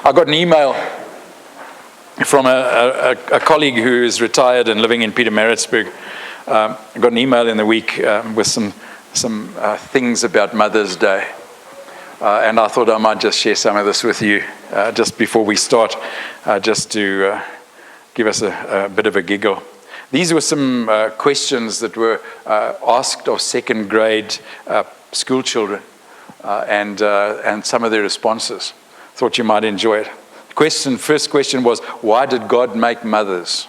I got an email from a colleague who is retired and living in Pietermaritzburg. I got an email in the week with some things about Mother's Day. And I thought I might just share some of this with you just before we start, just to give us a bit of a giggle. These were some questions that were asked of second grade school children and some of their responses. Thought you might enjoy it. First question was, why did God make mothers?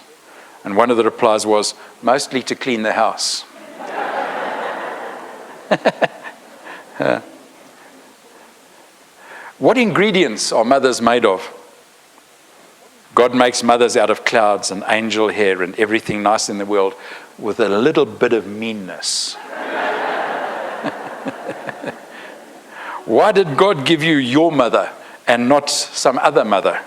And one of the replies was, mostly to clean the house. What ingredients are mothers made of? God makes mothers out of clouds and angel hair and everything nice in the world with a little bit of meanness. Why did God give you your mother and not some other mother?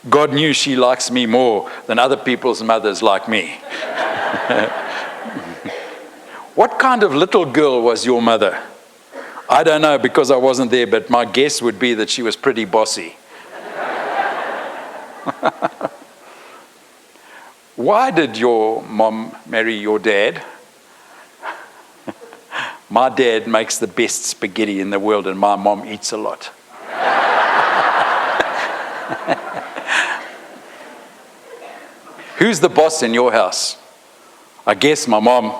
God knew she likes me more than other people's mothers like me. What kind of little girl was your mother? I don't know because I wasn't there, but my guess would be that she was pretty bossy. Why did your mom marry your dad? My dad makes the best spaghetti in the world and my mom eats a lot. Who's the boss in your house? I guess my mom,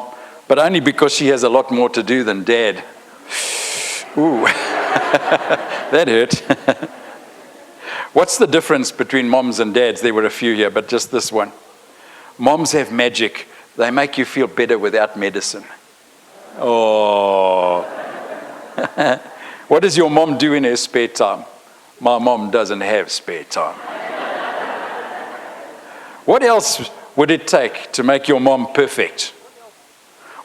but only because she has a lot more to do than dad. Ooh, that hurt. What's the difference between moms and dads? There were a few here, but just this one. Moms have magic. They make you feel better without medicine. Oh. What does your mom do in her spare time? My mom doesn't have spare time. What else would it take to make your mom perfect?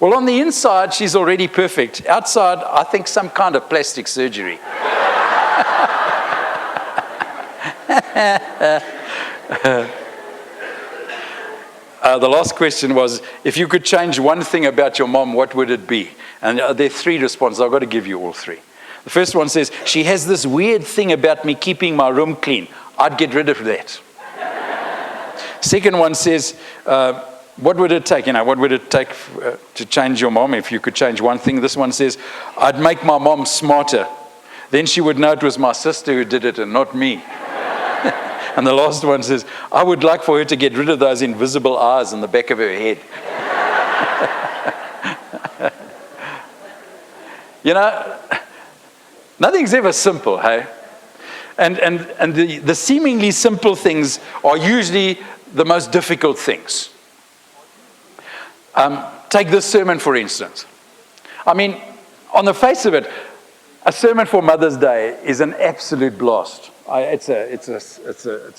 Well, on the inside, she's already perfect. Outside, I think some kind of plastic surgery. The last question was, if you could change one thing about your mom, what would it be? And there are three responses. I've got to give you all three. The first one says, she has this weird thing about me keeping my room clean. I'd get rid of that. Second one says, what would it take? What would it take to change your mom if you could change one thing? This one says, I'd make my mom smarter. Then she would know it was my sister who did it and not me. And the last one says, I would like for her to get rid of those invisible eyes in the back of her head. Nothing's ever simple, hey? And the seemingly simple things are usually the most difficult things. Take this sermon, for instance. I mean, on the face of it, a sermon for Mother's Day is an absolute blast. It's a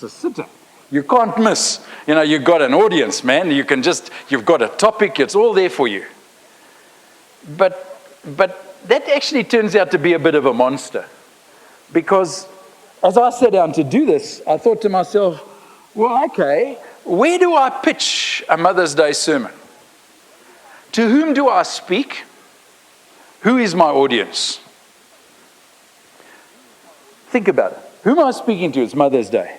sitter. You can't miss. You've got an audience, man. You've got a topic. It's all there for you. But that actually turns out to be a bit of a monster. Because as I sat down to do this, I thought to myself, well, okay, where do I pitch a Mother's Day sermon? To whom do I speak? Who is my audience? Think about it. Who am I speaking to? It's Mother's Day.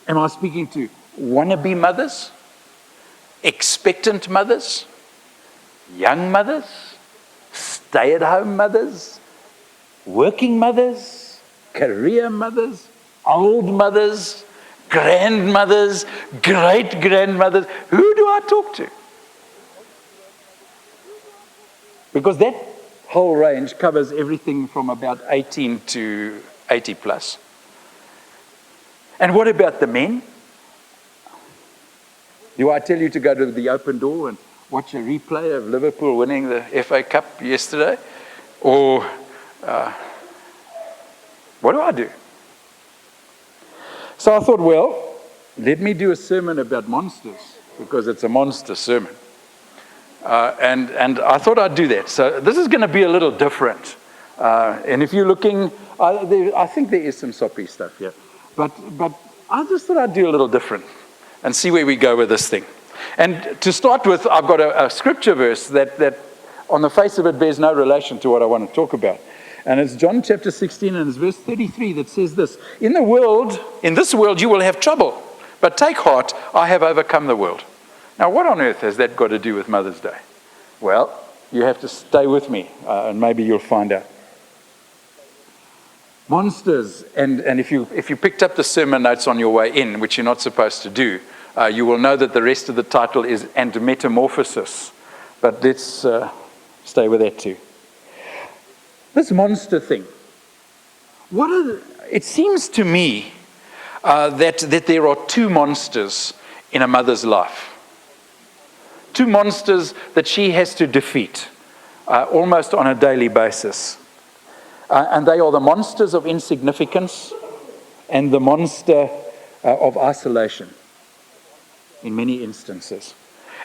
Am I speaking to wannabe mothers? Expectant mothers? Young mothers? Stay-at-home mothers? Working mothers? Career mothers? Old mothers? Grandmothers? Great-grandmothers? Who do I talk to? Because that whole range covers everything from about 18 to 80 plus. And what about the men? Do I tell you to go to the open door and watch a replay of Liverpool winning the FA Cup yesterday? Or what do I do? So I thought, well, let me do a sermon about monsters, because it's a monster sermon. And I thought I'd do that. So this is going to be a little different. And if you're looking, I think there is some soppy stuff here. But I just thought I'd do a little different and see where we go with this thing. And to start with, I've got a scripture verse that on the face of it bears no relation to what I want to talk about. And it's John chapter 16 and it's verse 33 that says this: in this world you will have trouble, but take heart, I have overcome the world. Now, what on earth has that got to do with Mother's Day? Well, you have to stay with me, and maybe you'll find out. Monsters, and if you picked up the sermon notes on your way in, which you're not supposed to do, you will know that the rest of the title is "And Metamorphosis." But let's stay with that too. This monster thing. It seems to me that there are two monsters in a mother's life. Two monsters that she has to defeat almost on a daily basis. And they are the monsters of insignificance and the monster of isolation in many instances.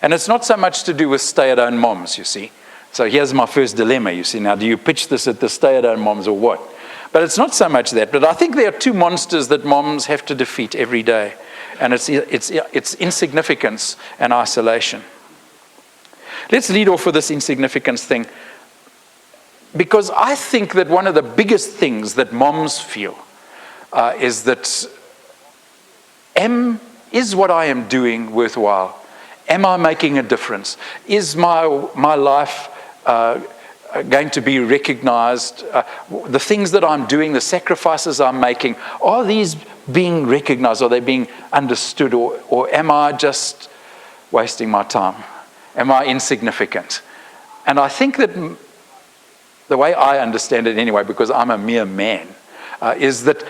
And it's not so much to do with stay-at-home moms, you see. So here's my first dilemma, you see. Now, do you pitch this at the stay-at-home moms or what? But it's not so much that. But I think there are two monsters that moms have to defeat every day. And it's insignificance and isolation. Let's lead off with this insignificance thing. Because I think that one of the biggest things that moms feel is that, is what I am doing worthwhile? Am I making a difference? Is my life going to be recognized? The things that I'm doing, the sacrifices I'm making, are these being recognized? Are they being understood? Or am I just wasting my time? Am I insignificant? And I think that the way I understand it anyway, because I'm a mere man, is that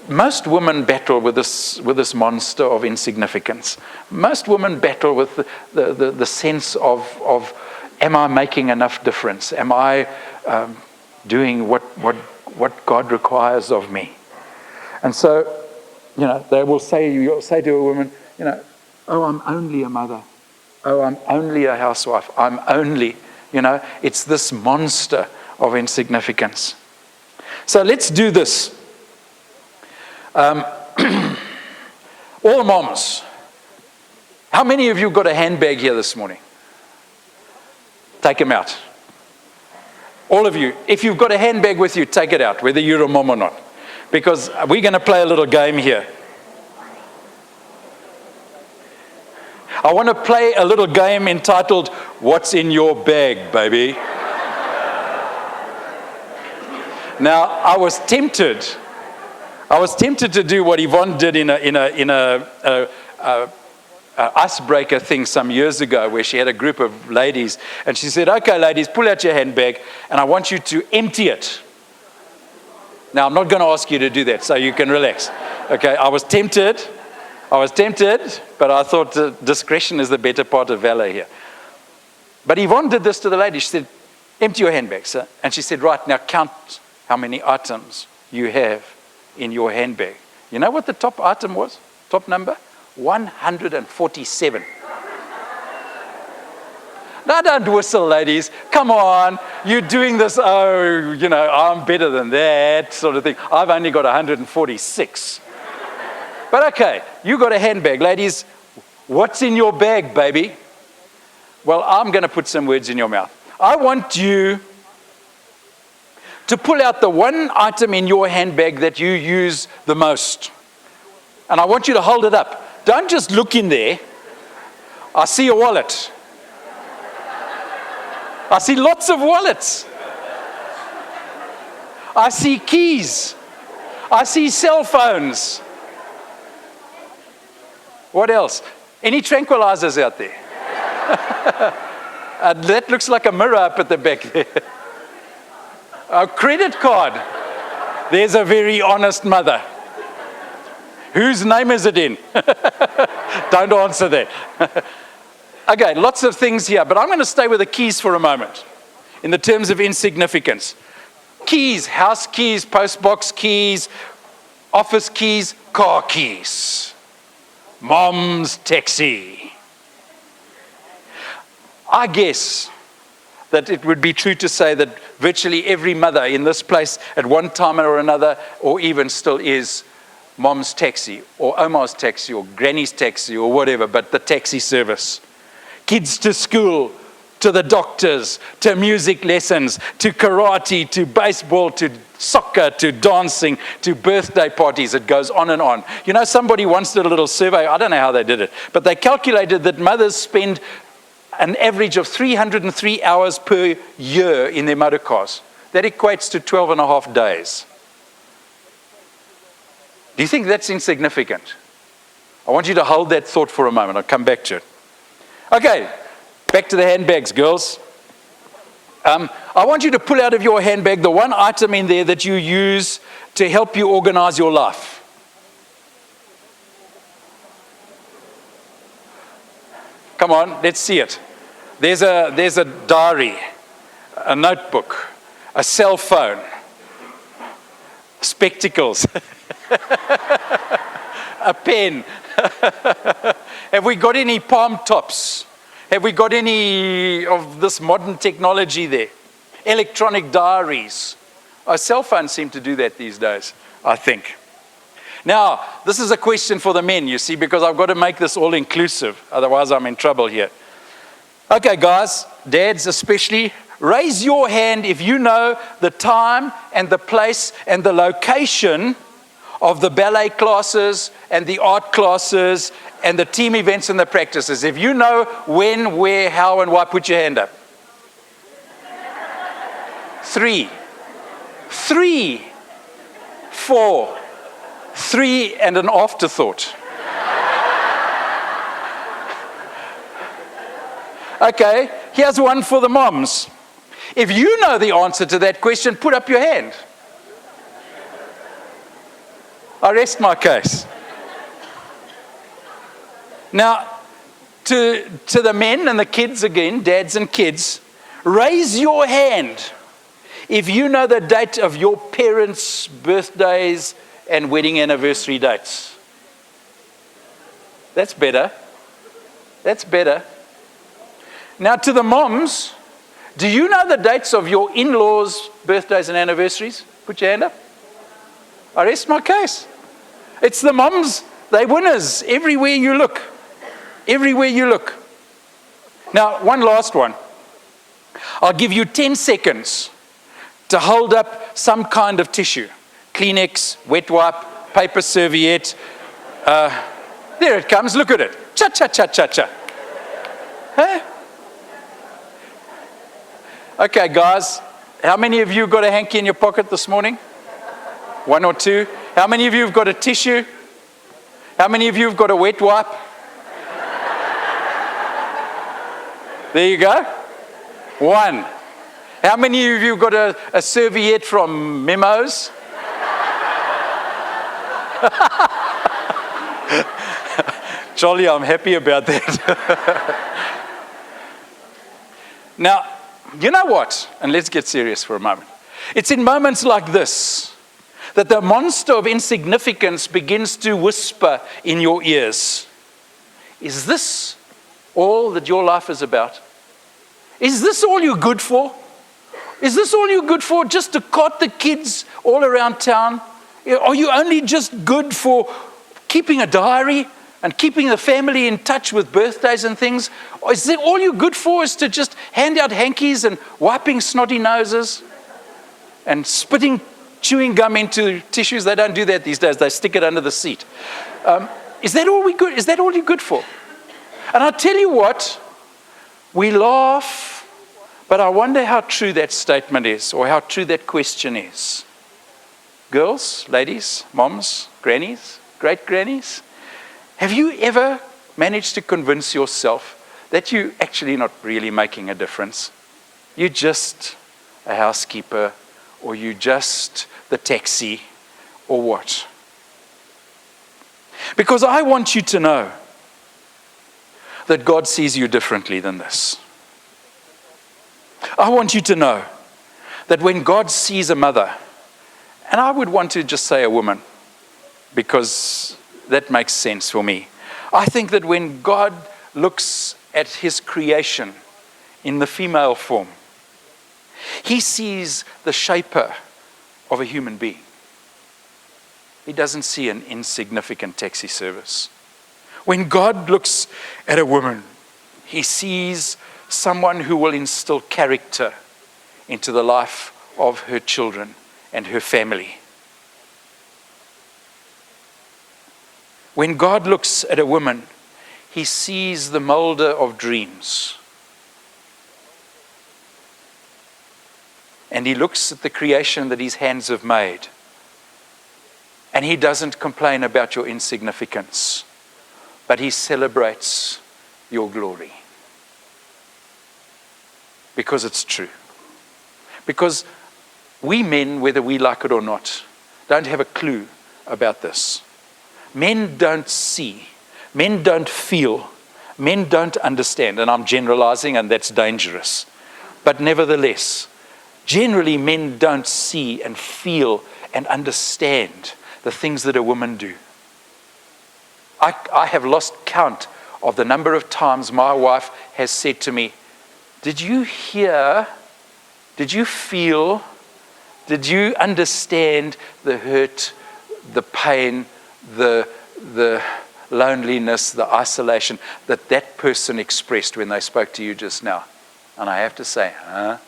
most women battle with this monster of insignificance. Most women battle with the sense of am I making enough difference? Am I doing what God requires of me? And so, they will you'll say to a woman, oh, I'm only a mother. Oh, I'm only a housewife. I'm only, it's this monster of insignificance. So let's do this. All moms, how many of you got a handbag here this morning? Take them out. All of you, if you've got a handbag with you, take it out, whether you're a mom or not. Because we're going to play a little game here. I want to play a little game entitled, What's in Your Bag, Baby? Now, I was tempted to do what Yvonne did in a icebreaker thing some years ago, where she had a group of ladies, and she said, okay, ladies, pull out your handbag, and I want you to empty it. Now, I'm not going to ask you to do that, so you can relax. Okay, I was tempted, but I thought discretion is the better part of valor here. But Yvonne did this to the lady. She said, empty your handbag, sir. And she said, right, now count how many items you have in your handbag. You know what the top item was? Top number? 147. Now, don't whistle, ladies. Come on. You're doing this, I'm better than that sort of thing. I've only got 146. But okay, you got a handbag. Ladies, what's in your bag, baby? Well, I'm going to put some words in your mouth. I want you to pull out the one item in your handbag that you use the most. And I want you to hold it up. Don't just look in there. I see a wallet. I see lots of wallets. I see keys. I see cell phones. What else? Any tranquilizers out there? That looks like a mirror up at the back there. A credit card. There's a very honest mother. Whose name is it in? Don't answer that. Okay, lots of things here, but I'm going to stay with the keys for a moment in the terms of insignificance. Keys, house keys, postbox keys, office keys, car keys. Mom's taxi. I guess that it would be true to say that virtually every mother in this place at one time or another, or even still is, mom's taxi, or Omar's taxi, or granny's taxi, or whatever, but the taxi service. Kids to school, to the doctors, to music lessons, to karate, to baseball, to soccer, to dancing, to birthday parties. It goes on and on. You know, somebody once did a little survey. I don't know how they did it, but they calculated that mothers spend an average of 303 hours per year in their motor cars. That equates to 12 and a half days. Do you think that's insignificant? I want you to hold that thought for a moment. I'll come back to it. Okay, back to the handbags, girls. I want you to pull out of your handbag the one item in there that you use to help you organize your life. Come on, let's see it. There's a diary, a notebook, a cell phone, spectacles, a pen. Have we got any palm tops? Have we got any of this modern technology there? Electronic diaries. Our cell phones seem to do that these days, I think. Now, this is a question for the men, you see, because I've got to make this all inclusive. Otherwise, I'm in trouble here. Okay, guys, dads especially, raise your hand if you know the time and the place and the location of the ballet classes and the art classes and the team events and the practices. If you know when, where, how, and why, put your hand up. 3, 4, 3, and an afterthought. Okay, here's one for the moms. If you know the answer to that question, put up your hand. I rest my case. Now, to the men and the kids again, dads and kids, raise your hand if you know the date of your parents' birthdays and wedding anniversary dates. That's better. That's better. Now, to the moms, do you know the dates of your in-laws' birthdays and anniversaries? Put your hand up. I rest my case. It's the moms, they're winners everywhere you look. Everywhere you look. Now, one last one. I'll give you 10 seconds to hold up some kind of tissue. Kleenex, wet wipe, paper serviette. There it comes, look at it. Cha-cha-cha-cha-cha. Huh? Okay, guys, how many of you got a hanky in your pocket this morning? 1 or 2. How many of you have got a tissue? How many of you have got a wet wipe? There you go. 1. How many of you have got a serviette from Memos? Charlie, I'm happy about that. Now, you know what? And let's get serious for a moment. It's in moments like this that the monster of insignificance begins to whisper in your ears. Is this all that your life is about? Is this all you're good for? Is this all you're good for? Just to cart the kids all around town? Are you only just good for keeping a diary and keeping the family in touch with birthdays and things? Or is that all you're good for is to just hand out hankies and wiping snotty noses and spitting chewing gum into tissues? They don't do that these days. They stick it under the seat. Is that all good? Is that all you're good for? And I tell you what, we laugh, but I wonder how true that statement is, or how true that question is. Girls, ladies, moms, grannies, great grannies, have you ever managed to convince yourself that you're actually not really making a difference? You're just a housekeeper, or you're just the taxi, or what? Because I want you to know that God sees you differently than this. I want you to know that when God sees a mother, and I would want to just say a woman, because that makes sense for me. I think that when God looks at his creation in the female form, he sees the shaper of a human being. He doesn't see an insignificant taxi service. When God looks at a woman, he sees someone who will instill character into the life of her children and her family. When God looks at a woman, he sees the molder of dreams. And he looks at the creation that his hands have made. And he doesn't complain about your insignificance, but he celebrates your glory. Because it's true. Because we men, whether we like it or not, don't have a clue about this. Men don't see. Men don't feel. Men don't understand. And I'm generalizing, and that's dangerous. But nevertheless, generally men don't see and feel and understand the things that a woman do. I have lost count of the number of times my wife has said to me, did you hear, did you feel, did you understand the hurt, the pain, the loneliness, the isolation that person expressed when they spoke to you just now? And I have to say, huh?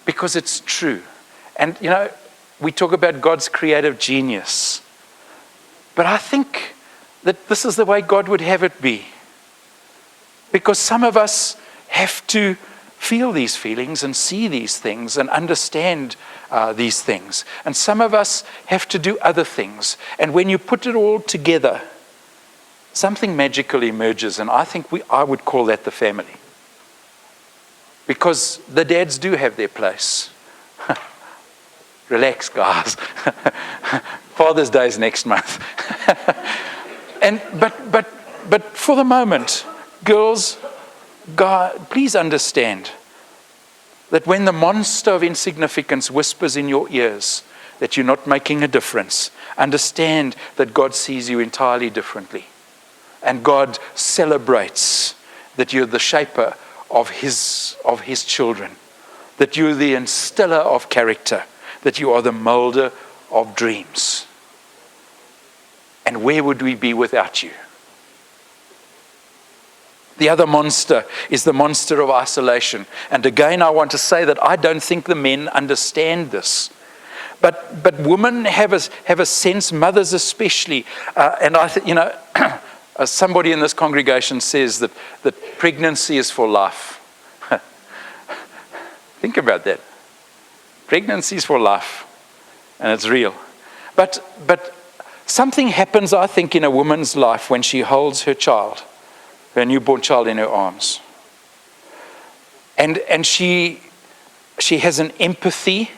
Because it's true. And, we talk about God's creative genius. But I think that this is the way God would have it be. Because some of us have to feel these feelings and see these things and understand these things. And some of us have to do other things. And when you put it all together, something magical emerges. And I think I would call that the family. Because the dads do have their place. Relax, guys. Father's Day is next month. But for the moment, girls, God, please understand that when the monster of insignificance whispers in your ears that you're not making a difference, understand that God sees you entirely differently. And God celebrates that you're the shaper of his children, that you're the instiller of character, that you are the molder of dreams. And where would we be without you? The other monster is the monster of isolation. And again, I want to say that I don't think the men understand this. But women have a sense, mothers especially, and I think, somebody in this congregation says that pregnancy is for life. Think about that. Pregnancy is for life, and it's real. But something happens, I think, in a woman's life when she holds her child, her newborn child, in her arms. And she has an empathy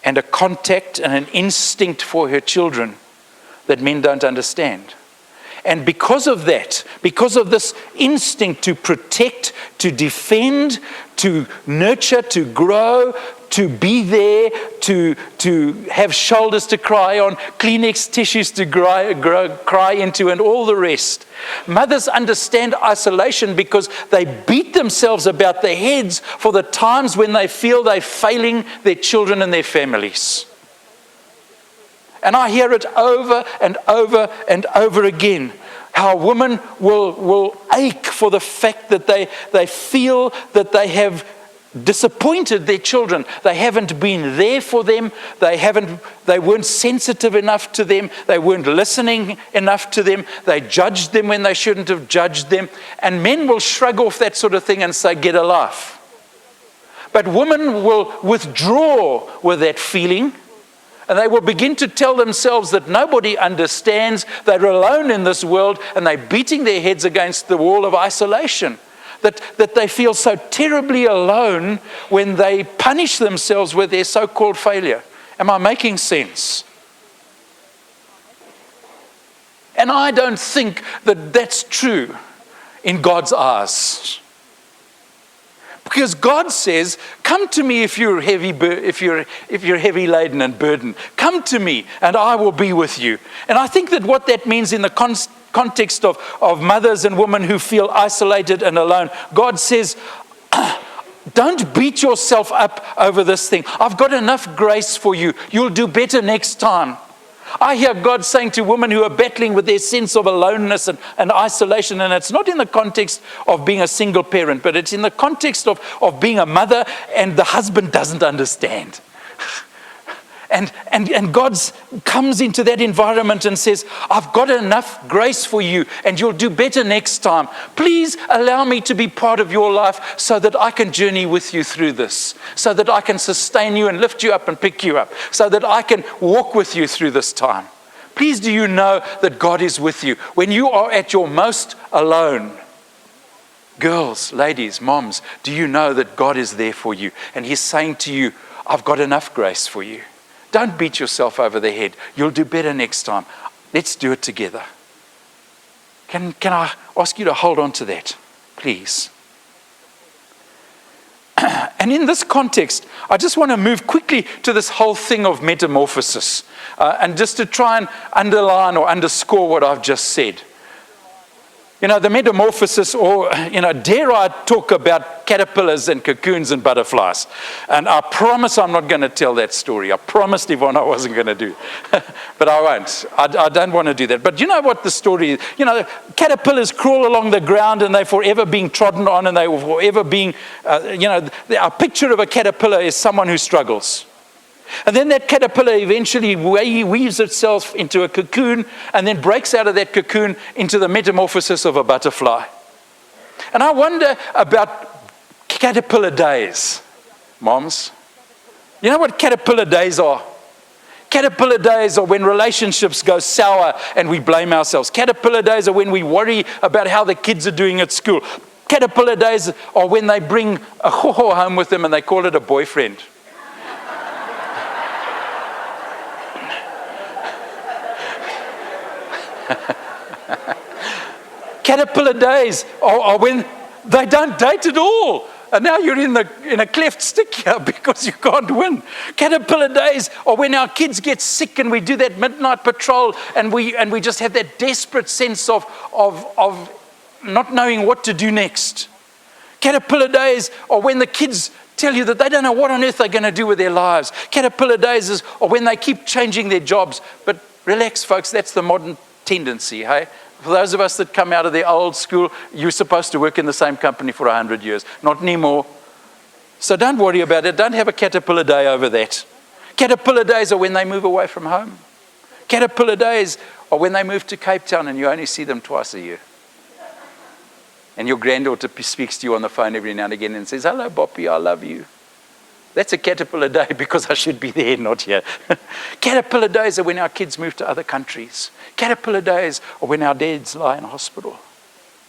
and a contact and an instinct for her children that men don't understand. And because of that, because of this instinct to protect, to defend, to nurture, to grow, to be there, to have shoulders to cry on, Kleenex tissues to cry into, and all the rest. Mothers understand isolation because they beat themselves about their heads for the times when they feel they're failing their children and their families. And I hear it over and over and over again, how women will ache for the fact that they feel that they have disappointed their children. They haven't been there for them. They weren't sensitive enough to them. They weren't listening enough to them. They judged them when they shouldn't have judged them. And men will shrug off that sort of thing and say, get a life. But women will withdraw with that feeling. And they will begin to tell themselves that nobody understands, they're alone in this world, and they're beating their heads against the wall of isolation. That they feel so terribly alone when they punish themselves with their so-called failure. Am I making sense? And I don't think that that's true in God's eyes. Because God says, come to me if you're heavy laden and burdened. Come to me and I will be with you. And I think that what that means in the context of mothers and women who feel isolated and alone, God says, don't beat yourself up over this thing. I've got enough grace for you. You'll do better next time. I hear God saying to women who are battling with their sense of aloneness and isolation, and it's not in the context of being a single parent, but it's in the context of being a mother and the husband doesn't understand. And God comes into that environment and says, I've got enough grace for you and you'll do better next time. Please allow me to be part of your life so that I can journey with you through this, so that I can sustain you and lift you up and pick you up, so that I can walk with you through this time. Please do you know that God is with you when you are at your most alone? Girls, ladies, moms, do you know that God is there for you? And He's saying to you, I've got enough grace for you. Don't beat yourself over the head. You'll do better next time. Let's do it together. Can I ask you to hold on to that, please? And in this context, I just want to move quickly to this whole thing of metamorphosis, and just to try and underline or underscore what I've just said. You know, the metamorphosis, or, dare I talk about caterpillars and cocoons and butterflies? And I promise I'm not going to tell that story. I promised Yvonne I wasn't going to do. But I won't. I don't want to do that. But you know what the story is? Caterpillars crawl along the ground and they're forever being trodden on and they're forever being, a picture of a caterpillar is someone who struggles. And then that caterpillar eventually weaves itself into a cocoon and then breaks out of that cocoon into the metamorphosis of a butterfly. And I wonder about caterpillar days, moms. You know what caterpillar days are? Caterpillar days are when relationships go sour and we blame ourselves. Caterpillar days are when we worry about how the kids are doing at school. Caterpillar days are when they bring a ho-ho home with them and they call it a boyfriend. Caterpillar days are when they don't date at all. And now you're in a cleft stick here because you can't win. Caterpillar days are when our kids get sick and we do that midnight patrol and we just have that desperate sense of not knowing what to do next. Caterpillar days are when the kids tell you that they don't know what on earth they're going to do with their lives. Caterpillar days are when they keep changing their jobs. But relax, folks, that's the modern tendency, hey? For those of us that come out of the old school, you're supposed to work in the same company for 100 years. Not anymore. So don't worry about it. Don't have a caterpillar day over that. Caterpillar days are when they move away from home. Caterpillar days are when they move to Cape Town and you only see them twice a year. And your granddaughter speaks to you on the phone every now and again and says, hello, Boppy, I love you. That's a caterpillar day because I should be there, not here. Caterpillar days are when our kids move to other countries. Caterpillar days are when our dads lie in hospital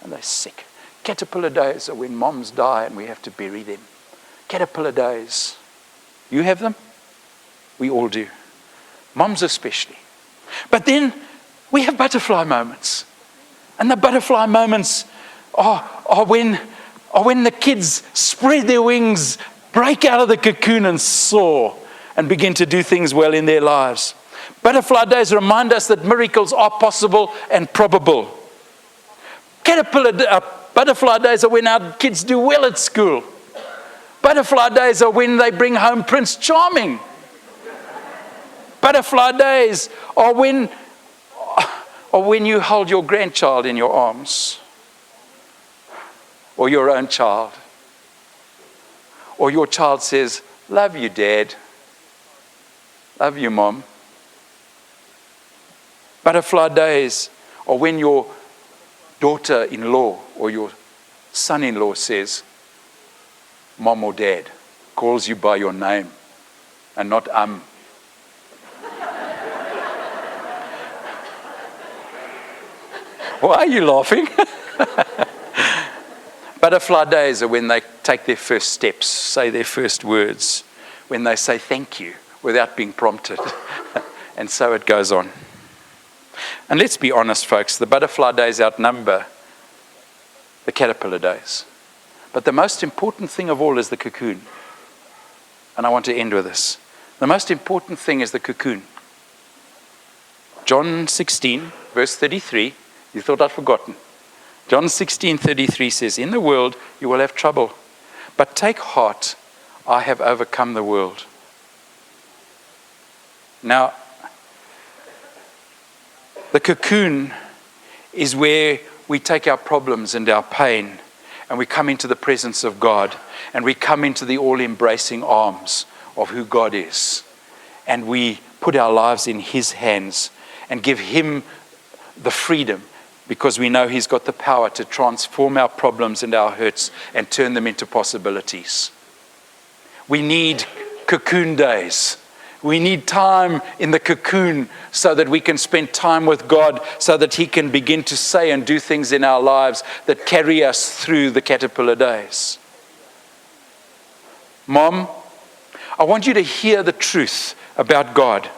and they're sick. Caterpillar days are when moms die and we have to bury them. Caterpillar days. You have them? We all do. Moms especially. But then we have butterfly moments. And the butterfly moments are when the kids spread their wings, break out of the cocoon and soar and begin to do things well in their lives. Butterfly days remind us that miracles are possible and probable. Butterfly days are when our kids do well at school. Butterfly days are when they bring home Prince Charming. Butterfly days are when you hold your grandchild in your arms, or your own child, or your child says, love you, Dad. Love you, Mom. Butterfly days are when your daughter-in-law or your son-in-law says, Mom or Dad, calls you by your name and not Why are you laughing? Butterfly days are when they take their first steps, say their first words, when they say thank you without being prompted. And so it goes on. And let's be honest, folks, the butterfly days outnumber the caterpillar days. But the most important thing of all is the cocoon. And I want to end with this. The most important thing is the cocoon. John 16, verse 33, you thought I'd forgotten. John 16:33 says, in the world you will have trouble, but take heart, I have overcome the world. Now, The cocoon is where we take our problems and our pain and we come into the presence of God and we come into the all-embracing arms of who God is. And we put our lives in His hands and give Him the freedom, because we know He's got the power to transform our problems and our hurts and turn them into possibilities. We need cocoon days. We need time in the cocoon so that we can spend time with God, so that He can begin to say and do things in our lives that carry us through the caterpillar days. Mom, I want you to hear the truth about God.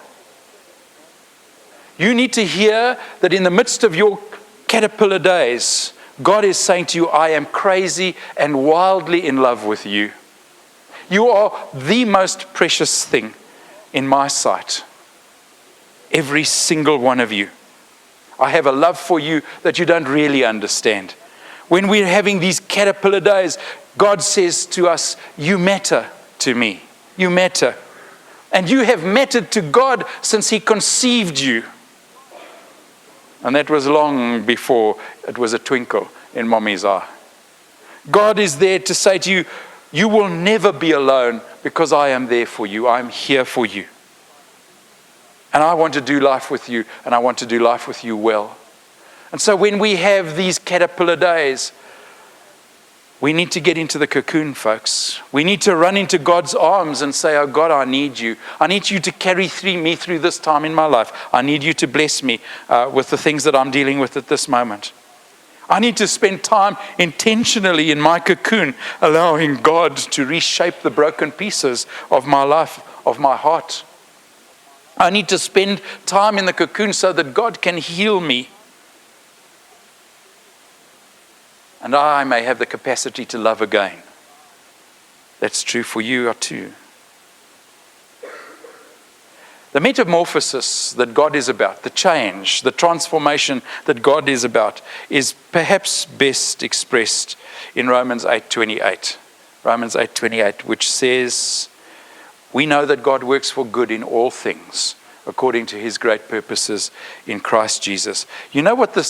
You need to hear that in the midst of your caterpillar days, God is saying to you, I am crazy and wildly in love with you. You are the most precious thing in my sight. Every single one of you. I have a love for you that you don't really understand. When we're having these caterpillar days, God says to us, you matter to me. You matter. And you have mattered to God since He conceived you. And that was long before it was a twinkle in Mommy's eye. God is there to say to you, you will never be alone because I am there for you. I am here for you. And I want to do life with you, and I want to do life with you well. And so when we have these caterpillar days, we need to get into the cocoon, folks. We need to run into God's arms and say, oh God, I need you. I need you to carry me through this time in my life. I need you to bless me with the things that I'm dealing with at this moment. I need to spend time intentionally in my cocoon, allowing God to reshape the broken pieces of my life, of my heart. I need to spend time in the cocoon so that God can heal me. And I may have the capacity to love again. That's true for you too. The metamorphosis that God is about, the change, the transformation that God is about, is perhaps best expressed in Romans 8:28. Romans 8:28, which says, we know that God works for good in all things, according to His great purposes in Christ Jesus. You know what the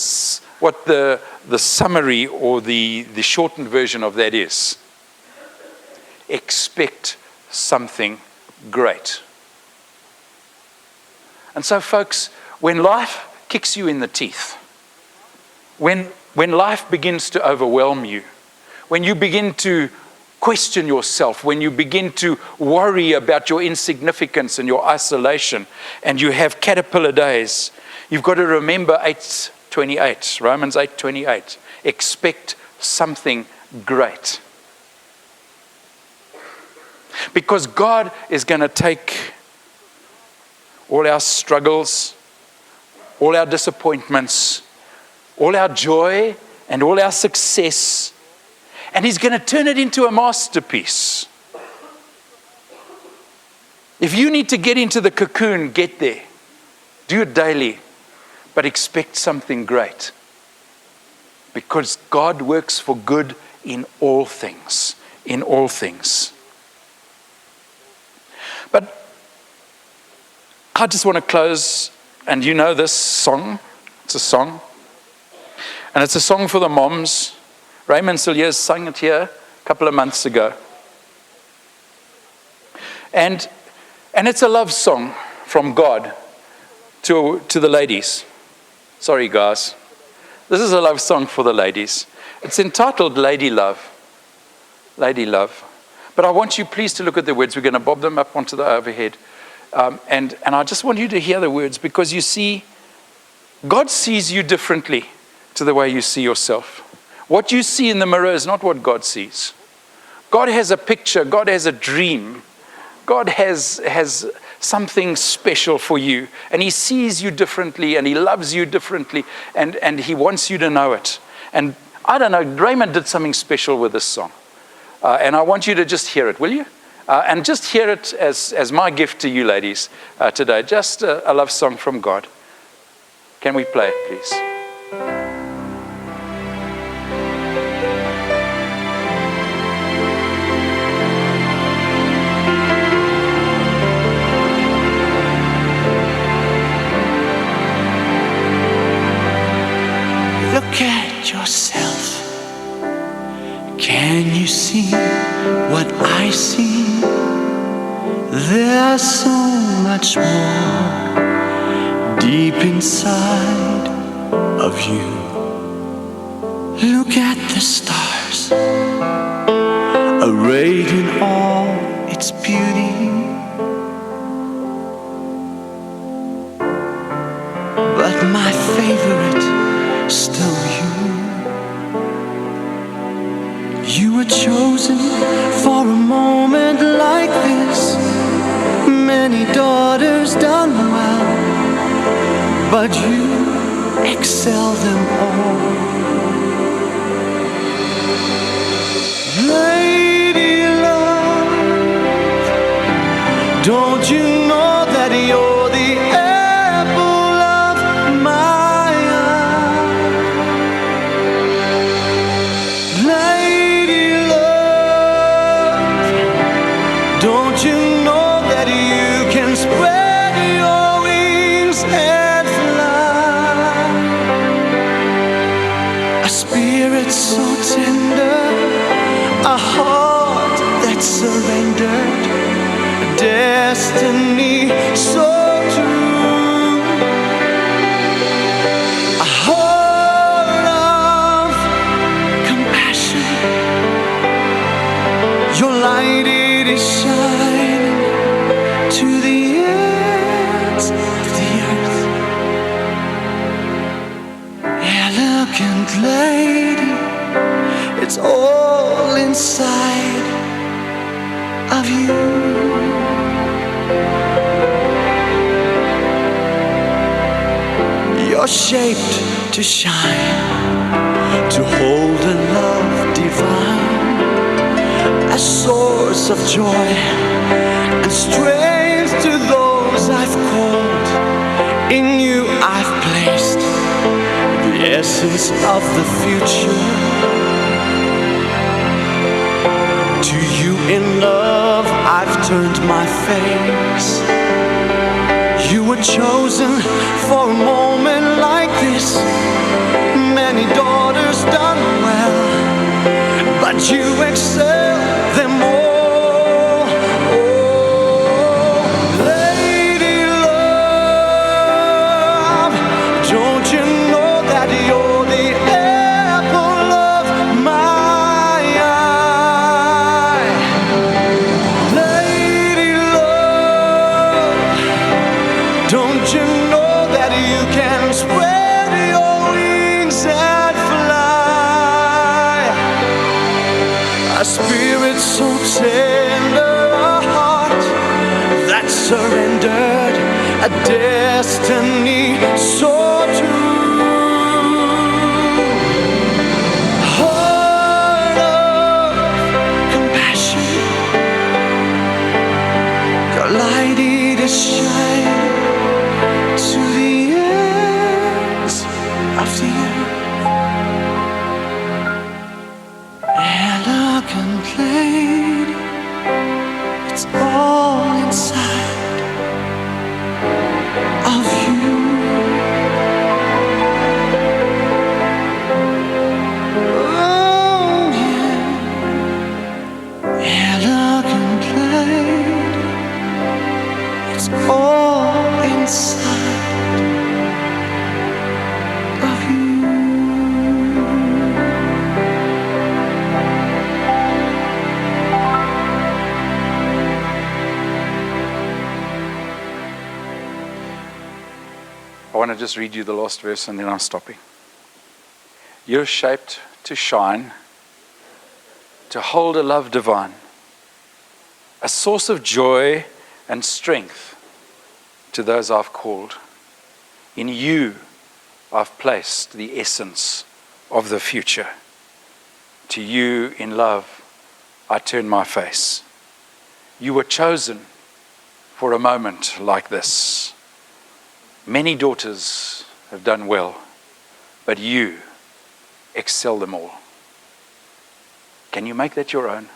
summary or the shortened version of that is? Expect something great. And so, folks, when life kicks you in the teeth, when life begins to overwhelm you, when you begin to question yourself, when you begin to worry about your insignificance and your isolation, and you have caterpillar days, you've got to remember 8:28, Romans 8:28. Expect something great. Because God is going to take all our struggles, all our disappointments, all our joy, and all our success, and He's going to turn it into a masterpiece. If you need to get into the cocoon, get there. Do it daily, but expect something great. Because God works for good in all things. In all things. But I just want to close, and you know this song. It's a song. And it's a song for the moms. Raymond Silliers sang it here a couple of months ago. And it's a love song from God to the ladies. Sorry, guys. This is a love song for the ladies. It's entitled Lady Love. Lady Love. But I want you please to look at the words. We're going to bob them up onto the overhead. And I just want you to hear the words, because you see, God sees you differently to the way you see yourself. What you see in the mirror is not what God sees. God has a picture. God has a dream. God has something special for you. And He sees you differently, and He loves you differently, and He wants you to know it. And I don't know, Raymond did something special with this song. And I want you to just hear it, will you? And just hear it as my gift to you ladies today. Just a love song from God. Can we play it, please? look at yourself. Can you see what I see? There's so much more deep inside of you. Look at the stars, arrayed in all its beauty. But my favorite, still you. You were chosen for a moment like this. Many daughters done well, but you excel them all. Lady love, don't you know that you're the apple of my eye? Lady love, don't you know that you can spread your wings and fly? A spirit so tender, a heart that's surrendered, a destiny so true, a heart of compassion. Your light, it is shining to the ends of the earth. Elegant lady, it's all inside of you. You're shaped to shine, to hold a love divine, a source of joy and strength to those I've called. In you I've placed the essence of the future. To you in love I've turned my face. You were chosen for a moment like this. Many daughters done well, but you excel them all. Oh, lady love, don't you know that you're the apple of my eye? Lady love, don't you know that you can spread your wings and fly? A spirit so tender, a heart that's surrendered, a destiny so true. Heart of compassion, your light, it is shining to the ends of the earth. Elegant lady, it's all inside of you. Oh yeah, elegant lady, it's all inside of you. I want to just read you the last verse and then I'm stopping. You're shaped to shine, to hold a love divine, a source of joy and strength to those I've called. In you, I've placed the essence of the future. To you, in love, I turn my face. You were chosen for a moment like this. Many daughters have done well, but you excel them all. Can you make that your own?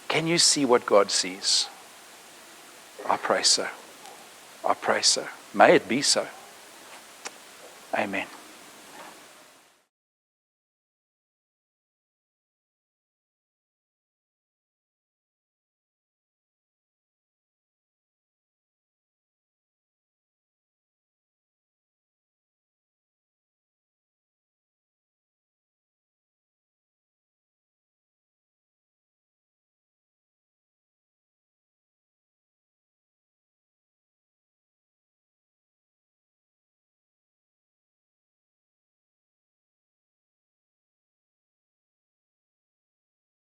Can you see what God sees? I pray so. I pray so. May it be so. Amen.